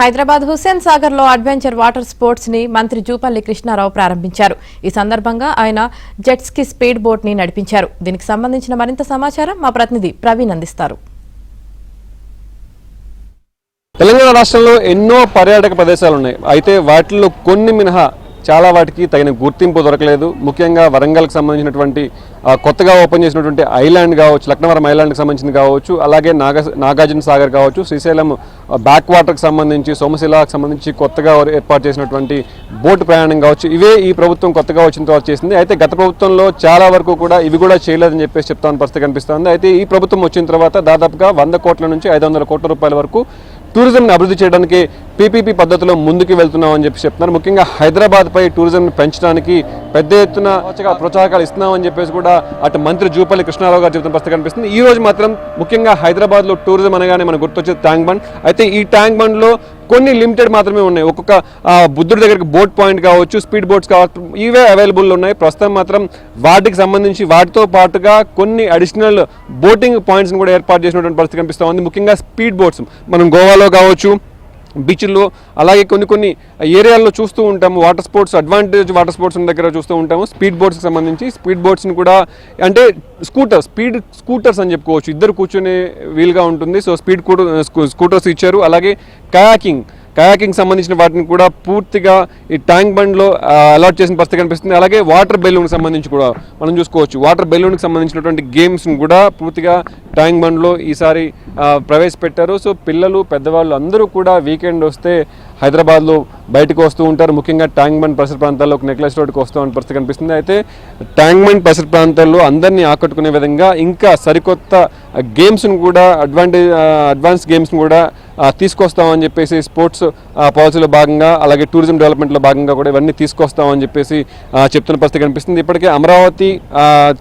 హైదరాబాద్ హుస్సేన్ సాగర్ లో adventure water sports ని మంత్రి జూపల్లి కృష్ణారావు ప్రారంభించారు. ఈ సందర్భంగా ఆయన జెట్ స్కీ స్పీడ్ బోట్ ని నడిపించారు. దీనికి సంబంధించిన మరింత సమాచారం మా ప్రతినిధి ప్రవీణ్ అందిస్తారు. తెలంగాణ రాష్ట్రంలో ఎన్నో పర్యాటక ప్రదేశాలు ఉన్నాయి. అయితే వాటిలో కొన్ని మినహా చాలా వాటికి తగిన గుర్తింపు దొరకలేదు. ముఖ్యంగా వరంగల్కి సంబంధించినటువంటి కొత్తగా ఓపెన్ చేసినటువంటి ఐలాండ్ కావచ్చు, లక్నవరం ఐలాండ్కి సంబంధించింది కావచ్చు, అలాగే నాగార్జున సాగర్ కావచ్చు, శ్రీశైలం బ్యాక్ వాటర్కి సంబంధించి, సోమశిలాకి సంబంధించి కొత్తగా ఏర్పాటు చేసినటువంటి బోటు ప్రయాణం కావచ్చు, ఇవే ఈ ప్రభుత్వం కొత్తగా వచ్చిన తర్వాత చేసింది. అయితే గత ప్రభుత్వంలో చాలా వరకు కూడా ఇవి కూడా చేయలేదని చెప్పేసి చెప్తామని పరిస్థితి కనిపిస్తుంది. అయితే ఈ ప్రభుత్వం వచ్చిన తర్వాత దాదాపుగా 100 కోట్ల నుంచి 500 కోట్ల రూపాయల వరకు టూరిజంని అభివృద్ధి చేయడానికి పీపీపీ పద్ధతిలో ముందుకు వెళ్తున్నామని చెప్పి చెప్తున్నారు. ముఖ్యంగా హైదరాబాద్పై టూరిజంని పెంచడానికి పెద్ద ఎత్తున ప్రోత్సాహకాలు ఇస్తున్నామని చెప్పేసి కూడా అటు మంత్రి జూపల్లి కృష్ణారావు గారు చెబుతున్న పరిస్థితి కనిపిస్తుంది. ఈ రోజు మాత్రం ముఖ్యంగా హైదరాబాద్లో టూరిజం అనగానే మనకు గుర్తొచ్చేది ట్యాంక్ బండ్. అయితే ఈ ట్యాంక్ బండ్లో కొన్ని లిమిటెడ్ మాత్రమే ఉన్నాయి. ఒక్కొక్క బుద్ధుడి దగ్గరికి బోట్ పాయింట్ కావచ్చు, స్పీడ్ బోట్స్ కావచ్చు, ఇవే అవైలబుల్ ఉన్నాయి. ప్రస్తుతం మాత్రం వాటికి సంబంధించి వాటితో పాటుగా కొన్ని అడిషనల్ బోటింగ్ పాయింట్స్ని కూడా ఏర్పాటు చేసినటువంటి పరిస్థితి కనిపిస్తూ ఉంది. ముఖ్యంగా స్పీడ్ బోట్స్ మనం గోవాలో కావచ్చు, బీచ్ల్లో, అలాగే కొన్ని ఏరియాల్లో చూస్తూ ఉంటాము. Water sports, advantage water sports దగ్గర చూస్తూ ఉంటాము. స్పీడ్ బోట్స్కి సంబంధించి స్పీడ్ బోట్స్ని కూడా అంటే స్కూటర్స్ అని చెప్పుకోవచ్చు, ఇద్దరు కూర్చునే వీలుగా ఉంటుంది. సో స్కూటర్స్ ఇచ్చారు. అలాగే కయాకింగ్ సంబంధించిన వాటిని కూడా పూర్తిగా ఈ ట్యాంక్ బండ్లో అలాట్ చేసిన పరిస్థితి కనిపిస్తుంది. అలాగే వాటర్ బెలూన్కి సంబంధించి కూడా మనం చూసుకోవచ్చు. వాటర్ బెలూన్కి సంబంధించినటువంటి గేమ్స్ని కూడా పూర్తిగా ట్యాంక్ బండ్లో ఈసారి ప్రవేశపెట్టారు. సో పిల్లలు, పెద్దవాళ్ళు అందరూ కూడా వీకెండ్ వస్తే హైదరాబాద్లో బయటకు వస్తూ ఉంటారు. ముఖ్యంగా ట్యాంక్ బండ్ పరిసర ప్రాంతాల్లో నెక్లెస్ రోడ్కి వస్తామని పరిస్థితి కనిపిస్తుంది. అయితే ట్యాంక్ బండ్ పరిసర ప్రాంతాల్లో అందరినీ ఆకట్టుకునే విధంగా ఇంకా సరికొత్త గేమ్స్ను కూడా అడ్వాన్స్ గేమ్స్ని కూడా తీసుకొస్తామని చెప్పేసి స్పోర్ట్స్ పాలసీలో భాగంగా, అలాగే టూరిజం డెవలప్మెంట్లో భాగంగా కూడా ఇవన్నీ తీసుకొస్తామని చెప్పేసి చెప్తున్న పరిస్థితి కనిపిస్తుంది. ఇప్పటికే అమరావతి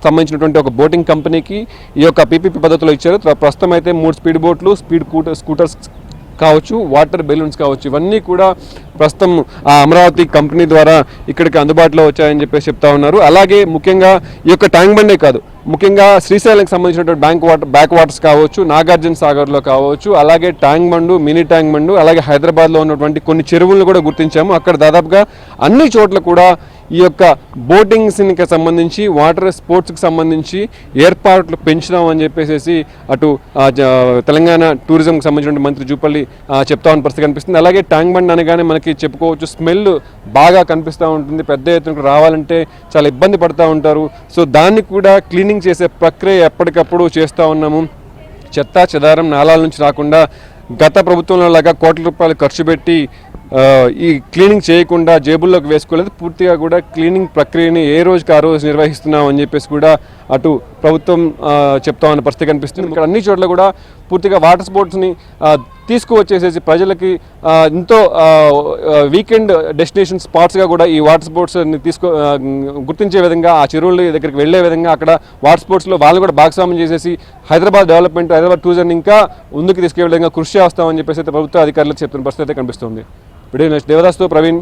సంబంధించినటువంటి ఒక బోటింగ్ కంపెనీకి ఈ యొక్క పీపీపీ పద్ధతిలో ఇచ్చారు. ప్రస్తుతం అయితే 3 స్పీడ్ బోట్లు, స్కూటర్స్ కావచ్చు, వాటర్ బెలూన్స్ కావచ్చు, ఇవన్నీ కూడా ప్రస్తుతం అమరావతి కంపెనీ ద్వారా ఇక్కడికి అందుబాటులో వచ్చాయని చెప్పేసి చెప్తా ఉన్నారు. అలాగే ముఖ్యంగా ఈ యొక్క ట్యాంక్ బండే కాదు, ముఖ్యంగా శ్రీశైలంకి సంబంధించినటువంటి బ్యాక్ వాటర్స్ కావచ్చు, నాగార్జున సాగర్లో కావచ్చు, అలాగే ట్యాంక్ బండు, మినీ ట్యాంక్ బండు, అలాగే హైదరాబాద్లో ఉన్నటువంటి కొన్ని చెరువులను కూడా గుర్తించాము. అక్కడ దాదాపుగా అన్ని చోట్ల కూడా ఈ యొక్క బోటింగ్స్కి సంబంధించి, వాటర్ స్పోర్ట్స్కి సంబంధించి ఏర్పాట్లు పెంచుదామని చెప్పేసి అటు తెలంగాణ టూరిజంకి సంబంధించిన మంత్రి జూపల్లి చెప్తామని పరిస్థితి కనిపిస్తుంది. అలాగే ట్యాంక్ బండ్ అనగానే మనకి చెప్పుకోవచ్చు స్మెల్ బాగా కనిపిస్తూ ఉంటుంది. పెద్ద ఎత్తున రావాలంటే చాలా ఇబ్బంది పడుతూ ఉంటారు. సో దాన్ని కూడా క్లీనింగ్ చేసే ప్రక్రియ ఎప్పటికప్పుడు చేస్తూ ఉన్నాము. చెత్త చెదారం నాలాల నుంచి రాకుండా గత ప్రభుత్వంలో లాగా కోట్ల రూపాయలు ఖర్చు పెట్టి ఈ క్లీనింగ్ చేయకుండా జేబుల్లోకి వేసుకోలేదు. పూర్తిగా కూడా క్లీనింగ్ ప్రక్రియని ఏ రోజుకి ఆ రోజు నిర్వహిస్తున్నాం అని చెప్పేసి కూడా అటు ప్రభుత్వం చెప్తామన్న పరిస్థితి కనిపిస్తుంది. ఇక్కడ అన్ని చోట్ల కూడా పూర్తిగా వాటర్ స్పోర్ట్స్ని తీసుకువచ్చేసేసి ప్రజలకి ఎంతో వీకెండ్ డెస్టినేషన్ స్పాట్స్గా కూడా ఈ వాటర్ స్పోర్ట్స్ని గుర్తించే విధంగా, ఆ చెరువుల దగ్గరికి వెళ్లే విధంగా అక్కడ వాటర్ స్పోర్ట్స్లో వాళ్ళు కూడా భాగస్వామ్యం చేసేసి హైదరాబాద్ డెవలప్మెంట్, హైదరాబాద్ టూరిజం ఇంకా ముందుకు తీసుకెళ్లే విధంగా కృషి చేస్తామని చెప్పేసి ప్రభుత్వ అధికారులకు చెప్తున్న పరిస్థితి కనిపిస్తుంది. వీడియో దేవదాస్తో ప్రవీణ్,